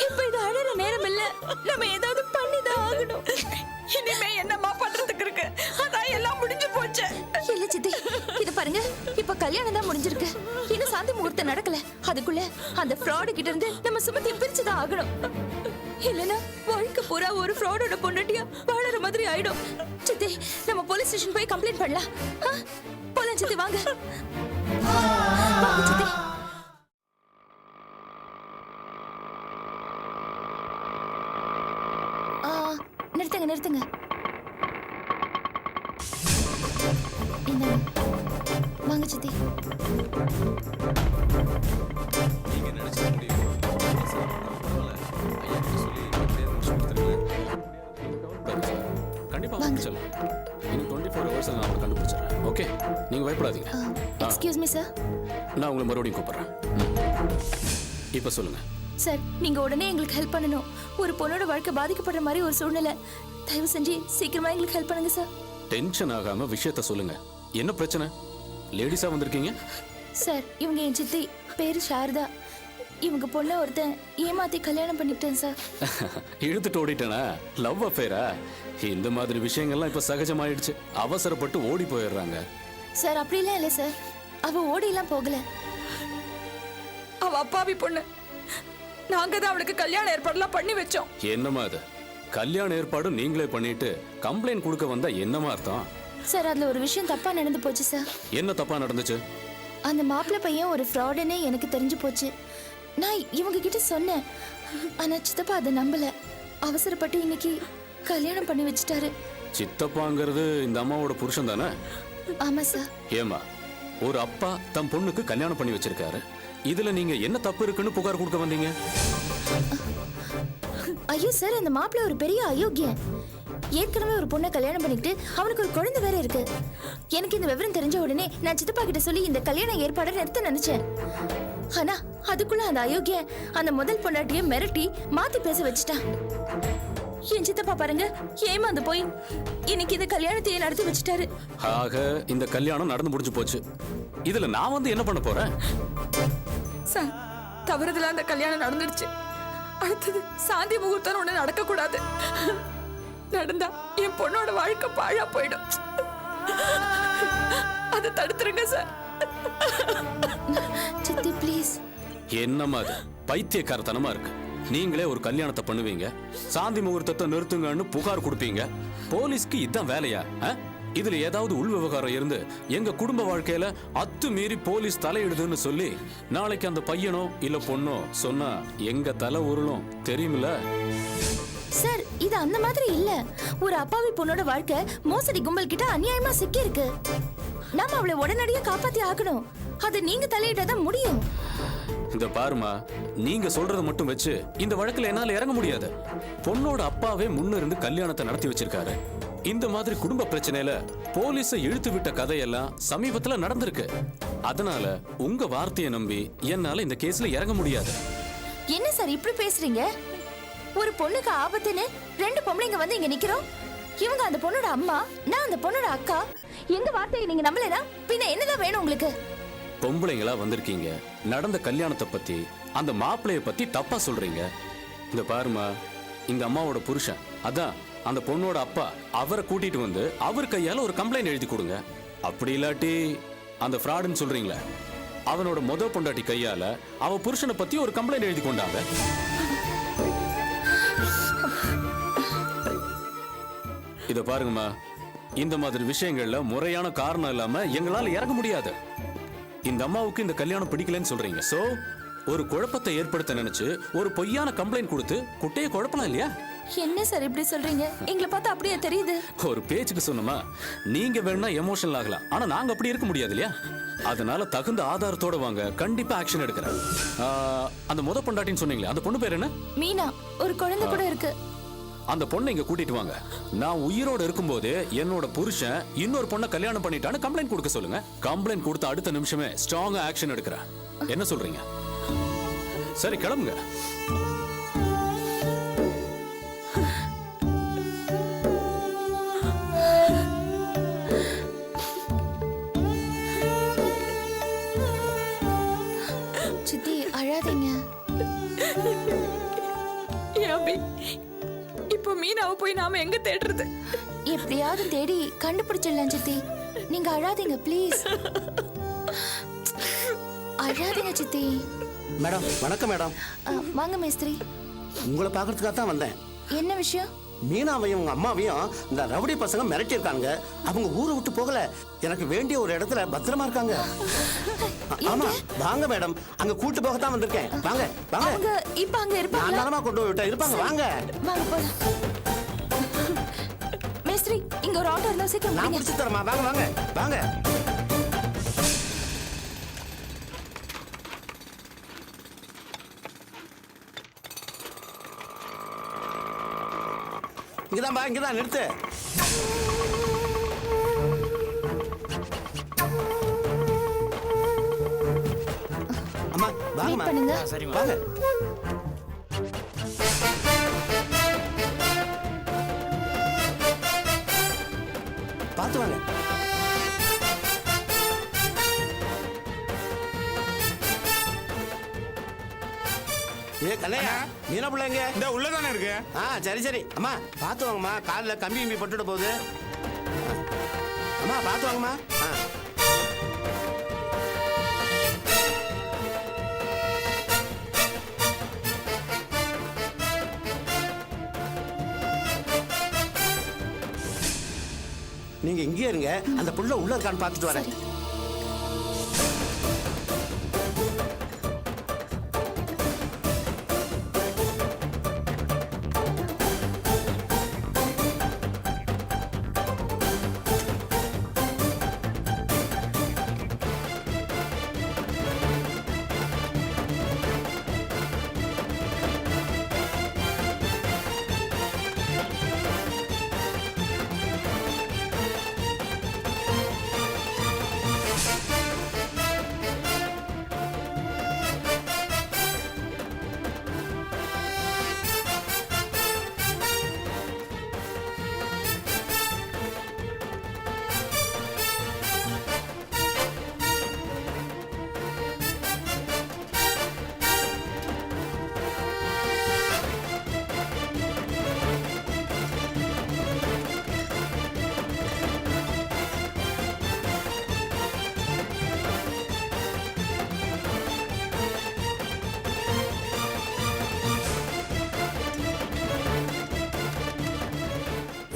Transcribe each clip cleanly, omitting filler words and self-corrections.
இப்ப இது அழற நேரம் இல்ல. நம்ம ஏதாவது பண்ணிதான் ஆகணும். இனிமே என்னம்மா பண்றதுக்கு இருக்கு? அதான் எல்லாம் முடிஞ்சு போச்சு. இல்ல சித்தி, இது பாருங்க, இப்ப கல்யாணம் தான் முடிஞ்சிருக்கு. இன்னும் சாந்தி முகூர்த்தம் நடக்கல. அதுக்குள்ள அந்த ஃப்ராடு கிட்ட இருந்து நம்ம சுமதியை பிரிச்சுதான் ஆகணும். இல்லனா வாழ்க்கை பூரா ஒரு ஃப்ராடோட பொண்டாட்டியா வாழற மாதிரி ஆயிடும். சித்தி, நம்ம போலீஸ் ஸ்டேஷன் போய் கம்ப்ளைண்ட் பண்ணலாம். போலாம் சித்தி, வாங்க. வாங்க சித்தி. நிறுத்துங்க நிறுத்துங்க. வாங்க சித்தி. நீங்க நினைச்சது முடியும். கண்டிப்பா முடிச்சிடலாம். இன்னும் 24 hours நான் அவங்களை கண்டுபிடிச்சிடறேன். ஓகே, நீங்க பயப்படாதீங்க. Excuse me sir. நான் உங்களை மறுபடியும் கூப்பிடுறேன். இப்ப சொல்லுங்க சார். நீங்க உடனே எங்களுக்கு ஹெல்ப் பண்ணணும். ஒரு பொண்ணோட வாழ்க்கை பாதிக்கப்படுற மாதிரி ஒரு சூழ்நிலை. தயவு செஞ்சு சீக்கிரமா எங்களுக்கு ஹெல்ப் பண்ணுங்க சார். டென்ஷன் ஆகாம விஷயத்த சொல்லுங்க. என்ன பிரச்சனை? லேடிஸா வந்திருக்கீங்க? சார், இவங்க என் சித்தி, பேரு சாரதா. இவங்க பொண்ணை ஒருத்தன் ஏமாத்தி கல்யாணம் பண்ணிட்டேன் சார். இழுத்துட்டு ஓடிட்டேனா? லவ் அஃபேரா? இந்த மாதிரி விஷயங்கள்லாம் இப்ப சகஜமாயிடுச்சு. அவசரப்பட்டு ஓடி போயிடுறாங்க. சார், அப்படிலாம் இல்லை சார். அவ ஓடிலாம் போகல. அவ அப்பாவி பொண்ணு. நாங்க தான் அவளுக்கு கல்யாண ஏற்பாடுலாம் பண்ணி வச்சோம். என்னமா அது? கல்யாண ஏற்பாடு நீங்களே பண்ணிட்டு கம்ப்ளைண்ட் கொடுக்க வந்தா என்னமா அர்த்தம்? சார், அதுல ஒரு விஷயம் தப்பா நடந்து போச்சு சார். என்ன தப்பா நடந்துச்சு? அந்த மாப்பிள்ளை பையன் ஒரு ஃப்ராடுன்னு எனக்கு தெரிஞ்சு போச்சு. நான் இவங்க கிட்ட சொன்னேன். ஆனா சித்தப்பா அதை நம்பல. அவசரப்பட்டு இன்னைக்கு கல்யாணம் பண்ணி வச்சுட்டாரு. சித்தப்பாங்கிறது இந்த அம்மாவோட புருஷன் தானே? ஆமா சார். ஏமா, ஒரு அப்பா தம் பொண்ணுக்கு கல்யாணம் பண்ணி வச்சிருக்காரு. இதுல நீங்க என்ன தப்பு இருக்குன்னு புகார் கொடுக்க வந்தீங்க? ஐயோ சார், அந்த மாப்பிள்ளை ஒரு பெரிய அயோக்கியன். ஏற்கனவே ஒரு பொண்ணை கல்யாணம் பண்ணிக்கிட்டு அவனுக்கு ஒரு குழந்தை வேற இருக்கு. எனக்கு இந்த விவரம் தெரிஞ்ச உடனே நான் சித்தப்பா கிட்ட சொல்லி இந்த கல்யாண ஏற்பாடை நிறுத்த நினைச்சேன். ஆனா அதுக்குள்ள அந்த அயோக்கியன் அந்த முதல் பொண்டாட்டிய மிரட்டி மாத்தி பேச வச்சுட்டான். என் சித்தப்பா பாருங்க, ஏமாந்து போய் இன்னைக்கு இந்த கல்யாணத்தையே நடத்தி வச்சுட்டாரு. ஆக இந்த கல்யாணம் நடந்து முடிஞ்சு போச்சு. இதுல நான் வந்து என்ன பண்ண போறேன்? சார், தவறுதலா அந்த கல்யாணம் நடந்துடுச்சு. அடுத்தது சாந்தி முகூர்த்தம் ஒண்ணு நடக்க கூடாது. நடந்தா என் பொண்ணோட வாழ்க்கை பாழா போயிடும். அதை தடுத்துருங்க சார். சித்தி ப்ளீஸ். என்னமா அது? பைத்தியக்காரத்தனமா இருக்கு. நீங்களே ஒரு கல்யாணத்தை பண்ணுவீங்க, சாந்தி முகூர்த்தத்தை நிறுத்துங்கன்னு புகார் கொடுப்பீங்க. போலீஸ்க்கு இதான் வேலையா? இதுல ஏதாவது உள் விவகாரம் இருந்து எங்க குடும்ப வாழ்க்கையில அத்துமீறி போலீஸ் தலையிடுதுன்னு சொல்லி நாளைக்கு அந்த பையனோ இல்ல பொண்ணோ சொன்னா எங்க தலை உருளும் தெரியுமில்ல? சார், இது அந்த மாதிரி இல்ல. ஒரு அப்பாவி பொண்ணோட வாழ்க்கை மோசடி கும்பல் கிட்ட அநியாயமா சிக்கி இருக்கு. நாம அவளை உடனடியா காப்பாத்தி ஆகணும். அது நீங்க தலையிட்டதான் முடியும். இந்த பாருமா, நீங்க சொல்றத மட்டும் வச்சு இந்த வழக்குல என்னால இறங்க முடியாது. பொண்ணோட அப்பாவே முன்னிருந்து கல்யாணத்தை நடத்தி வச்சிருக்காரு. இந்த மாதிரி குடும்ப பிரச்சனையில போலீஸ இழுத்து விட்ட கதையெல்லாம் சமீபத்துல நடந்திருக்கு. அதனால உங்க வார்த்தையை நம்பி என்னால இந்த கேஸ்ல இறங்க முடியாது. என்ன சார் இப்படி பேசுறீங்க? ஒரு பொண்ணுக்கு ஆபத்துன்னு ரெண்டு பொம்பளைங்க வந்து இங்க நிக்கிறோம். இவங்க அந்த பொண்ணோட அம்மா, நான் அந்த பொண்ணோட அக்கா. எங்க வார்த்தையை நீங்க நம்பலனா பின்ன என்னதான் வேணும் உங்களுக்கு? பொம்பளைங்களா வந்திருக்கீங்க, நடந்த கல்யாணத்தை பத்தி அந்த மாப்பிளைய பத்தி தப்பா சொல்றீங்க. இந்த பாருமா, இந்த அம்மாவோட புருஷன் அதான் அந்த பொண்ணோட அப்பா, அவரை கூட்டிட்டு வந்து அவர் கையால ஒரு கம்ப்ளைண்ட் எழுதி கொடுங்க. அப்படி இல்லாட்டி அந்த ஃப்ராடுன்னு சொல்றீங்களே, அவனோட முத பொண்டாட்டி கையால அவ புருஷனை பத்தி ஒரு கம்ப்ளைண்ட் எழுதி கொண்டாங்க. இத பாருங்கம்மா, இந்த மாதிரி விஷயங்கள்ல முறையான காரணம் இல்லாம எங்களால இறங்க முடியாது. இந்த அம்மாவுக்கு இந்த கல்யாணம் பிடிக்கலன்னு சொல்றீங்க. சோ ஒரு குழப்பத்தை ஏற்படுத்த நினைச்சு ஒரு பொய்யான கம்ப்ளைண்ட் கொடுத்து குட்டையை குழப்பலாம் இல்லையா? என்ன சார் இப்படி சொல்றீங்க? எங்களை பார்த்தா அப்படியே தெரியுது. ஒரு பேச்சுக்கு சொன்னமா, நீங்க வேணா எமோஷனல் ஆகலாம், ஆனா நாங்க அப்படி இருக்க முடியாது இல்லையா? அதனால தகுந்த ஆதாரத்தோட வாங்க, கண்டிப்பா ஆக்ஷன் எடுக்கிறேன். அந்த முத பொண்டாட்டின்னு சொன்னீங்களே, அந்த பொண்ணு பேர் என்ன? மீனா. ஒரு குழந்தை கூட இருக்கு. அந்த பொண்ணை இங்க கூட்டிட்டு வாங்க. நான் உயிரோட இருக்கும்போது என்னோட புருஷன் இன்னொரு பொண்ணை கல்யாணம் பண்ணிட்டான்னு கம்ப்ளைண்ட் கொடுக்க சொல்லுங்க. கம்ப்ளைண்ட் கொடுத்த அடுத்த நிமிஷமே ஸ்ட்ராங்கா ஆக்ஷன் எடுக்கிறேன். என்ன சொல்றீங்க? சரி, கிளம்புங்க. சித்தி அழாதீங்க. ஏன் அபி இப்போ மீனாவை போய் நாம எங்க தேடுறது? எப்படியாவது தேடி கண்டுபிடிச்சிடலாம் சித்தி. நீங்க அழாதீங்க ப்ளீஸ். அழாதீங்க சித்தி. மேடம் வணக்கம் மேடம். வாங்க மேஸ்திரி. உங்களை பார்க்கறதுக்காக தான் வந்தேன். என்ன விஷயம்? மீனாவையும் உங்க அம்மாவையும் இந்த ரவுடி பசங்க மிரட்டியிருக்காங்க. அவங்க ஊரை விட்டு போகல. எனக்கு வேண்டிய ஒரு இடத்துல பத்திரமா இருக்காங்க. ஆமா வாங்க மேடம், அங்க கூட்டு போக தான் வந்திருக்கேன். வாங்க வாங்க. அவங்க இப்ப அங்க இருப்பாங்க. நான் தானமா கொண்டு போய் விட்டேன். இருப்பாங்க வாங்க. வாங்க போலாம். மேஸ்திரி இங்க ஒரு ஆட்டோ இருந்தா சீக்கிரம் நான் வாங்க. முடிச்சு தரமா. வாங்க வாங்க வாங்க. இங்கதான் பா, இங்கதான் நிறுத்து. அம்மா வாங்கம்மா. வெயிட் பண்ணுங்க. வாங்க. பார்த்து வாங்க. ஏ கல்லையா, மீனா பிள்ளைங்க இந்த உள்ளதானே இருக்கு. சரி சரி. அம்மா பார்த்து வாங்கம்மா, காலில் கம்பி கம்பி பட்டுட போகுது. அம்மா பார்த்து வாங்கம்மா. நீங்க இங்கே இருங்க, அந்த புள்ள உள்ள இருக்கான்னு பார்த்துட்டு வரேன்.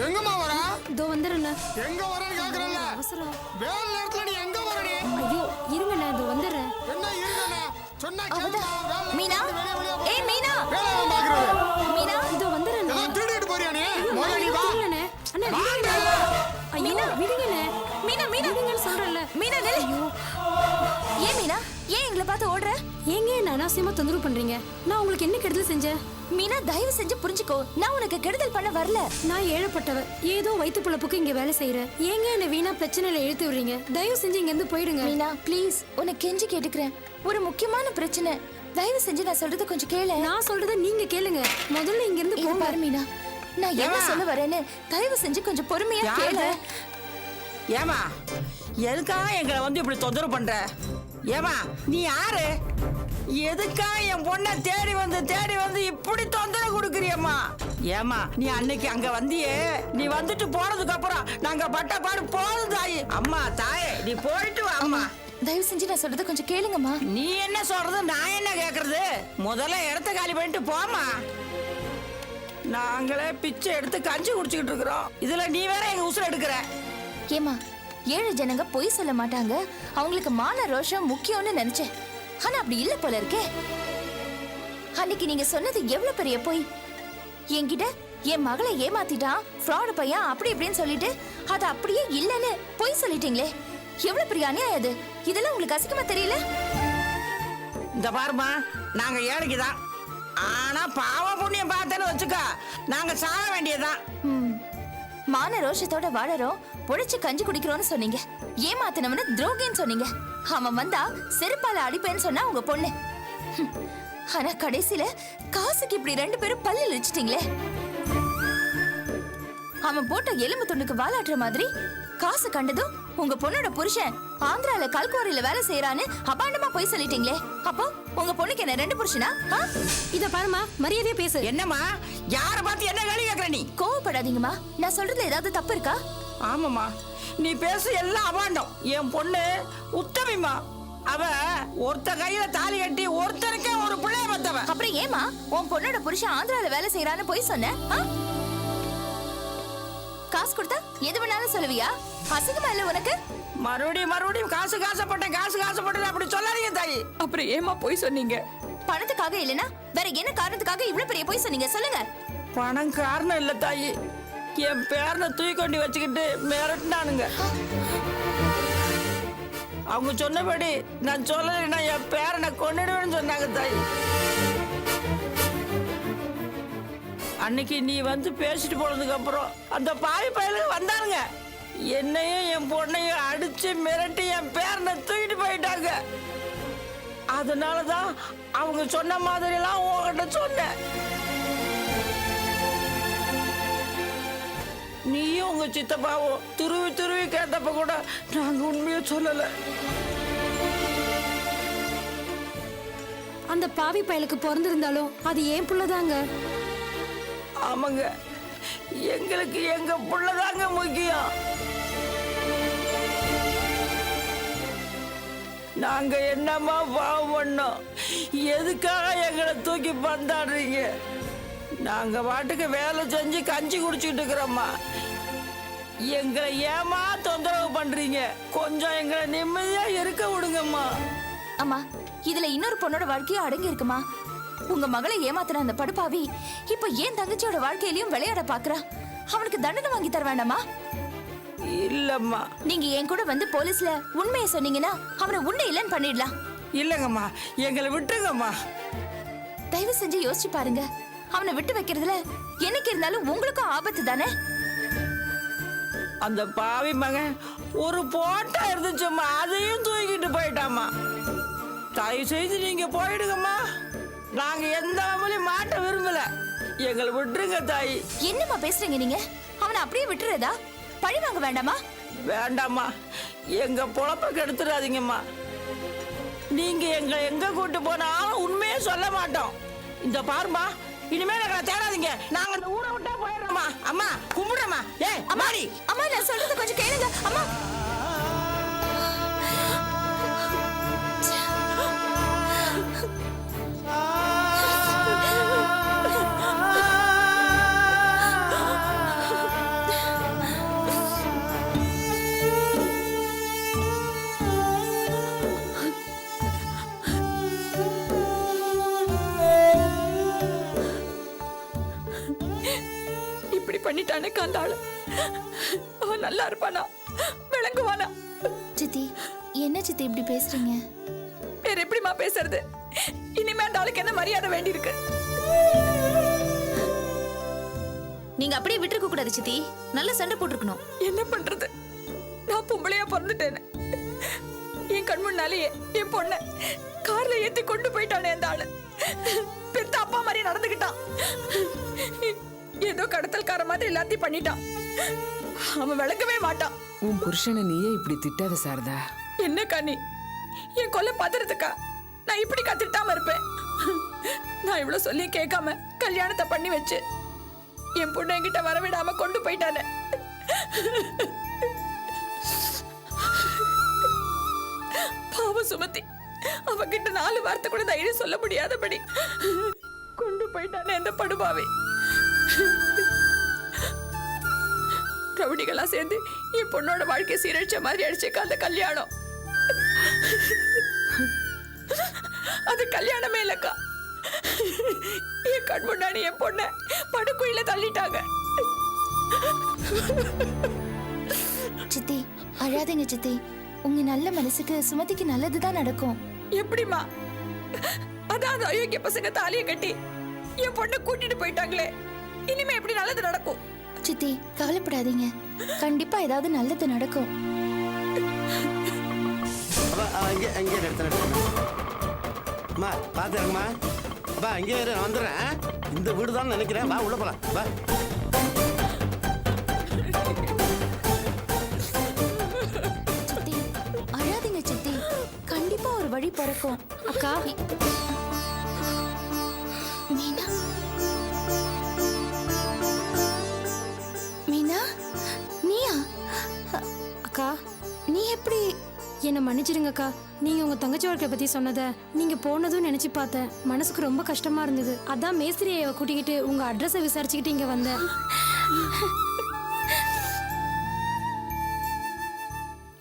எங்கம்மா வர? இதோ வந்துடுறேண்ணே. எங்க வரேன்னு கேக்குறேன்ல. அவசரம். வேலை நேரத்துல நீ எங்க வர நீ? ஐயோ இருங்கண்ணே, இதோ வந்துடுறேன். என்ன இருங்கண்ணே? சொன்னா கேளுமா? வேலை மீனா நேரத்துல வெளிய வெளிய ஏய் மீனா வேலை பாக்குறது. மீனா இதோ வந்துடுறேண்ணே. ஏதோ திருடிட்டு போறியா நீ? முதல்ல நீ வா. விடுங்கண்ணே. அண்ணே விடுங்கண்ணே. ஐயோ விடுங்கண்ணே. மீனா மீனா விடுங்கன்னு சொல்றேன்ல. மீனா நில்லு. ஏன் மீனா ஏன் எங்களை பார்த்து ஓடுற? ஏங்க என்ன அனாவசியமா தொந்தரவு பண்றீங்க? நான் உங்களுக்கு என்ன கெடுதல் செஞ்சேன்? மீனா தயவு செஞ்சு புரிஞ்சுக்கோ, நான் உனக்கு கெடுதல் பண்ண வரல. நான் ஏழப்பட்டவ, ஏதோ வயிற்று பிழப்புக்கு இங்க வேலை செய்யறேன். ஏங்க என்ன வீணா பிரச்சனையில இழுத்து விடுறீங்க? தயவு செஞ்சு இங்க இருந்து போயிடுங்க. மீனா ப்ளீஸ், உனக்கு கெஞ்சி கேட்டுக்கிறேன். ஒரு முக்கியமான பிரச்சனை. தயவு செஞ்சு நான் சொல்றது கொஞ்சம் கேளு. நான் சொல்றத நீங்க கேளுங்க. முதல்ல இங்க இருந்து இங்க போங்க. பாரு மீனா, நான் என்ன சொல்ல வரேன்னு தயவு செஞ்சு கொஞ்சம் பொறுமையா கேளு. ஏமா எதுக்காக எங்களை வந்து இப்படி தொந்தரவு பண்ற? ஏமா நீ யாரு? எதுக்கா என் பொண்ணை தேடி வந்து இப்படி தொந்தரவு கொடுக்குறியம்மா? ஏமா நீ அன்னைக்கு அங்க வந்தியே, நீ வந்துட்டு போனதுக்கு அப்புறம் நாங்க பட்ட பாடு போதும் தாயி. அம்மா தாயே நீ போயிட்டு வா. அம்மா தயவு செஞ்சு நான் சொல்றது கொஞ்சம் கேளுங்கம்மா. நீ என்ன சொல்றது, நான் என்ன கேக்குறது? முதல்ல இடத்த காலி பண்ணிட்டு போமா. நாங்களே பிச்சை எடுத்து கஞ்சி குடிச்சுக்கிட்டு இருக்கிறோம், இதுல நீ வேற எங்க உசுர எடுக்கிற. ஏமா, ஏழு ஜனங்க பொய் சொல்ல மாட்டாங்க, அவங்களுக்கு மான ரோஷம் முக்கியம்னு நினைச்சேன். ஆனா அப்படி இல்ல போல இருக்கே. அன்னைக்கு நீங்க சொன்னது எவ்வளவு பெரிய பொய். என்கிட்ட என் மகளை ஏமாத்திட்டான், ஃப்ராட் பையன் அப்படி இப்படின்னு சொல்லிட்டு அது அப்படியே இல்லன்னு பொய் சொல்லிட்டீங்களே. எவ்வளவு பெரிய அநியாயம் அது. இதெல்லாம் உங்களுக்கு அசிங்கமா தெரியல? இந்த பாருமா, நாங்க ஏழைக்குதான், ஆனா பாவ புண்ணியம் பார்த்தேன்னு வச்சுக்கா நாங்க சாக வேண்டியதுதான். மான ரோஷத்தோட வாழறோம், பொழைச்சு கஞ்சி குடிக்கிறோம்னு சொன்னீங்க. ஏமாத்தினவன துரோகின்னு சொன்னீங்க. அவன் வந்தா செருப்பால அடிப்பேன்னு சொன்னா உங்க பொண்ணு. ஆனா கடைசியில காசுக்கு இப்படி ரெண்டு பேரும் பல்லில் வச்சுட்டீங்களே. அவன் போட்ட எலும்பு துண்டுக்கு வாலாட்டுற மாதிரி காசு கண்டதும் உங்க பொண்ணோட புருஷன் ஆந்திரால கல்குவாரியில வேலை செய்யறான்னு அபாண்டமா போய் சொல்லிட்டீங்களே. அப்போ உங்க பொண்ணுக்கு என்ன 2 புருஷனா? இத பாருமா, மரியாதையா பேசு. என்னம்மா, யார பார்த்து என்ன கேள்வி கேக்குற நீ? கோவப்படாதீங்கம்மா. நான் சொல்றதுல ஏதாவது தப்பு இருக்கா? ஆமாம்மா, நீ பேச எல்லாம் அபாண்டம். என் பொண்ணு உத்தமிமா. அவ ஒருத்த கையில தாலி கட்டி ஒருத்தருக்கே ஒரு பிள்ளைய பத்தவ. அப்புறம் ஏமா உன் பொண்ணோட புருஷன் ஆந்திரால வேலை செய்யறான்னு போய் சொன்ன? காசு கொடுத்தா எது வேணாலும் சொல்லுவியா? அசிங்கமா இல்ல உனக்கு? மறுபடியும் காசு அப்படி சொல்லாதீங்க தாயி. அப்புறம் ஏமா போய் சொன்னீங்க? பணத்துக்காக இல்லனா வேற என்ன காரணத்துக்காக இவ்வளவு பெரிய போய் சொன்னீங்க சொல்லுங்க? பணம் காரணம் இல்ல தாயி. என் பேரனை தூக்கி வச்சுக்கிட்டு மிரட்டினானுங்க. அவங்க சொன்னபடி நான் சொல்லலைன்னா என் பேரனை கொன்னுடுவேன்னு சொன்னாங்க தாயி. அன்னைக்கு நீ வந்து பேசிட்டு போனதுக்கு அப்புறம் அந்த பாவி பயலுக்கு வந்தானுங்க. என்னையும் என் பொண்ணையும் அடிச்சு மிரட்டி என் பேரனை தூக்கிட்டு போயிட்டாங்க. அதனாலதான் அவங்க சொன்ன மாதிரி எல்லாம் உங்ககிட்ட சொன்னேன். நீயும் உங்க சித்தப்பாவும் துருவி கேட்டப்ப கூட நாங்க உண்மையை சொல்லல. அந்த பாவி பயலுக்கு பிறந்திருந்தாலும் அது ஏன் புள்ளதாங்க. ஆமாங்க, எங்களுக்கு எங்க புள்ளதாங்க முக்கியம். நாங்க என்னமா பாவம் பண்ணோம்? எதுக்காக எங்களை தூக்கி பந்தாடுறீங்க? நாங்க பாட்டுக்கு வேலை செஞ்சு கஞ்சி குடிச்சுட்டு இருக்கிறோம்மா. எங்களை ஏமா தொந்தரவு பண்றீங்க? கொஞ்சம் எங்களை நிம்மதியா இருக்க விடுங்கம்மா. அம்மா, இதுல இன்னொரு பொண்ணோட வாழ்க்கையும் அடங்கி இருக்குமா? உங்க மகளை ஏமாத்துற அந்த படுபாவி இப்ப ஏன் தங்கச்சியோட வாழ்க்கையிலயும் விளையாட பாக்குறா. அவனுக்கு தண்டனை வாங்கி தர வேண்டாமா? இல்லம்மா. நீங்க என் கூட வந்து போலீஸ்ல உண்மையை சொன்னீங்கன்னா அவனை உண்மை இல்லைன்னு பண்ணிடலாம். இல்லங்கம்மா, எங்களை விட்டுருங்கம்மா. தயவு செஞ்சு யோசிச்சு பாருங்க. அவனை விட்டு வைக்கிறதுல என்னைக்கு இருந்தாலும் உங்களுக்கும் ஆபத்து தானே. அந்த பாவி மகன் ஒரு போட்டா இருந்துச்சும்மா, அதையும் தூக்கிட்டு போயிட்டாமா. தயவு செய்து நீங்க போயிடுங்கம்மா. நாங்க எந்த வழியும் மாட்ட விரும்பல. எங்களை விட்டுருங்க தாயி. என்னம்மா பேசுறீங்க நீங்க? அவனை அப்படியே விட்டுறதா? பழி வாங்க வேண்டாமா? வேண்டாம்மா, எங்க பொழப்ப கெடுத்துடாதீங்கம்மா. நீங்க எங்க கூட்டு போனாலும் உண்மையே சொல்ல மாட்டோம். இந்த பாருமா, இனிமேல் எங்களை தேடாதீங்க. நாங்க இந்த ஊரை விட்டா போயிடுறோமா. அம்மா கும்பிடுறோமா. அம்மாடி. அம்மா, நான் சொல்றது கொஞ்சம் கேளுங்க. அம்மா, இப்படி பண்ணிட்டானே காந்தாளு. அவன் நல்லா இருப்பானா? விளங்குவானா? சித்தி, என்ன சித்தி இப்படி பேசுறீங்க? வேற எப்படிமா பேசுறது? இனிமே அந்த ஆளுக்கு என்ன மரியாதை வேண்டி இருக்கு? நீங்க அப்படியே விட்டுருக்க கூடாது சித்தி. நல்ல சண்டை போட்டுருக்கணும். என்ன பண்றது? நான் பொம்பளையா பிறந்துட்டேன்னு என் கண் முன்னாலேயே என் பொண்ண கார்ல ஏத்தி கொண்டு போயிட்டானே அந்த ஆளு. பெத்த அப்பா மாதிரி நடந்துகிட்டான். ஏதோ கடத்தல்கார மாதிரி எல்லாத்தையும் பண்ணிட்டான். அவன் விளங்கவே மாட்டான். உன் புருஷனை நீயே இப்படி திட்டாத சாரதா. என்ன கண்ணி, என் கொல்ல பாத்துறதுக்கா நான் இப்படி கத்திட்டாம இருப்பேன்? நான் இவ்வளவு சொல்லி கேட்காம கல்யாணத்தை பண்ணி வச்சு என் பொண்ணு என்கிட்ட வரவிடாம கொண்டு போயிட்டானே. பாவ சுமதி, அவகிட்ட 4 வார்த்தை கூட தைரியம் சொல்ல முடியாதபடி கொண்டு போயிட்டானே அந்த படுபாவை. ரவுடிகளா சேர்ந்து என் பொண்ணோட வாழ்க்கை சீரழிச்ச மாதிரி அடிச்சுக்க அந்த கல்யாணம். அது கல்யாணமே இல்லக்கா. என் கண் முன்னாடி என் பொண்ண படுக்குயில தள்ளிட்டாங்க. சித்தி, அழாதீங்க சித்தி. உங்க நல்ல மனசுக்கு சுமதிக்கு நல்லதுதான் நடக்கும். எப்படிமா? அதான் அந்த அயோக்கிய பசங்க தாலியை கட்டி என் பொண்ணை கூட்டிட்டு போயிட்டாங்களே. இனிமே எப்படி நல்லது நடக்கும்? சித்தி, கவலைப்படாதீங்க. கண்டிப்பா ஏதாவது நல்லது நடக்கும். அம்மா பாத்துறங்கம்மா. அப்பா இங்கே இரு, நான் வந்துடுறேன். இந்த வீடு தான் நினைக்கிறேன். வா உள்ள போலாம். வா. வழி பிறக்கும். அக்கா மீனா மீனா நீயா? அக்கா நீ எப்படி? என்னை மன்னிச்சிடுங்கக்கா. நீங்க உங்க தங்கச்சி வாழ்க்கைய பத்தி சொன்னதை நீங்க போனதும் நினைச்சு பார்த்தேன். மனசுக்கு ரொம்ப கஷ்டமா இருந்தது. அதான் மேஸ்திரியை கூட்டிக்கிட்டு உங்க அட்ரஸை விசாரிச்சுக்கிட்டு இங்க வந்தேன்.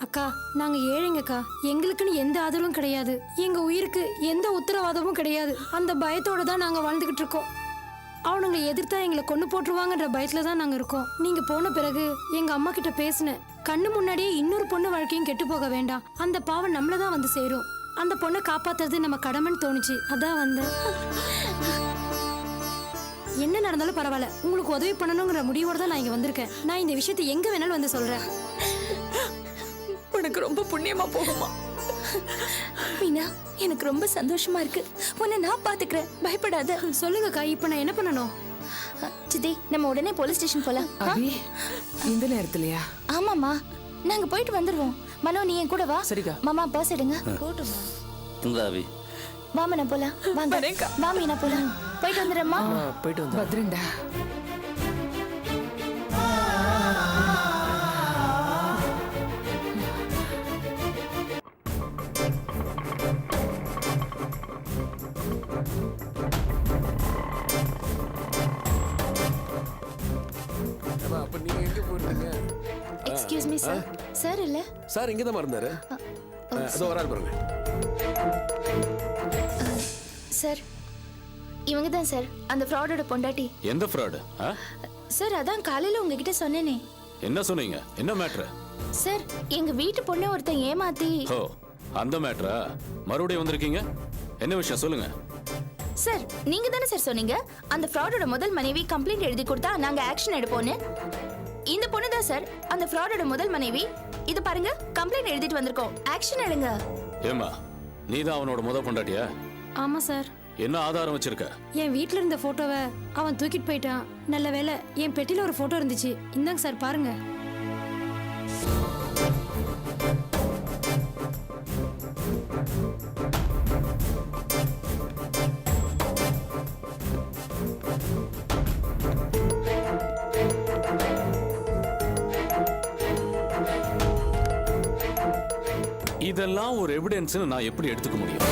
அக்கா நாங்க ஏழைங்கக்கா. எங்களுக்குன்னு எந்த ஆதரவும் கிடையாது. எங்க உயிருக்கு எந்த உத்தரவாதமும் கிடையாது. அந்த பயத்தோட தான் நாங்க வாழ்ந்துகிட்டு இருக்கோம். அவனுங்களை எதிர்த்தா எங்களை கொண்டு போட்டுருவாங்கன்ற பயத்துல தான் நாங்க இருக்கோம். நீங்க போன பிறகு எங்க அம்மா கிட்ட பேசினேன். கண்ணு முன்னாடியே இன்னொரு பொண்ணு வாழ்க்கையும் கெட்டு போக வேண்டாம். அந்த பாவம் நம்மள தான் வந்து சேரும். அந்த பொண்ணை காப்பாத்துறது நம்ம கடமைன்னு தோணுச்சு. அதான் வந்தேன். என்ன நடந்தாலும் பரவாயில்ல, உங்களுக்கு உதவி பண்ணணுங்கிற முடிவோட தான் நான் இங்க வந்திருக்கேன். நான் இந்த விஷயத்தை எங்க வேணாலும் வந்து சொல்றேன். உனக்கு ரொம்ப புண்ணியமா போகுமா? மீனா எனக்கு ரொம்ப சந்தோஷமா இருக்கு. உன்னை நான் பாத்துக்கிறேன், பயப்படாத. சொல்லுங்கக்கா, இப்ப நான் என்ன பண்ணணும்? சித்தி நம்ம உடனே போலீஸ் ஸ்டேஷன் போலாம். அபி இந்த நேரத்துலயா? ஆமாமா நாங்க போயிட்டு வந்துருவோம். மனோ நீ என் கூட வா. சரிக்கா. மாமா பர்ஸ் எடுங்க. போட்டுமா இந்த அபி வாமனா போலாம். வாங்க வரேன்க்கா. வா மீனா போலாம். போயிட்டு வந்துடுறேம்மா. போயிட்டு வந்து பத்ரண்டா. அப்ப நீங்க எங்க போயிருந்தீங்க? Excuse me sir. சார் இல்ல. சார் இங்க தான் இருந்தாரு. அதோ ஒரு ஆள் பாருங்க. சார் இவங்க தான் சார் அந்த ஃப்ராடோட பொண்டாட்டி. எந்த ஃப்ராடு? சார் அதான் காலையில உங்ககிட்ட சொன்னேனே. என்ன சொன்னீங்க? என்ன மேட்ரு? சார் எங்க வீட்டு பொண்ணை ஒருத்தன் ஏமாத்தி. ஓ அந்த மேட்ரா? மறுபடியும் வந்திருக்கீங்க? என்ன விஷயம் சொல்லுங்க. சார் நீங்க தானே சார் சொன்னீங்க அந்த ஃப்ராடோட முதல் மனைவி கம்ப்ளைண்ட் எழுதி கொடுத்தா நாங்க ஆக்ஷன் எடுப்போம்னு. இந்த பொண்ணு தான் சார் அந்த ஃப்ராடோட முதல் மனைவி. இது பாருங்க கம்ப்ளைண்ட் எழுதிட்டு வந்திருக்கோம். ஆக்ஷன் எடுங்க. ஏமா நீ தான் அவனோட முத பொண்டாட்டியா? ஆமா சார். என்ன ஆதாரம் வச்சிருக்க? என் வீட்ல இருந்த போட்டோவை அவன் தூக்கிட்டு போயிட்டான். நல்ல வேளை என் பெட்டியில ஒரு போட்டோ இருந்துச்சு. இந்தாங்க சார் பாருங்க. இதெல்லாம் ஒரு எவிடன்ஸ்னு நான் எப்படி எடுத்துக்க முடியும்?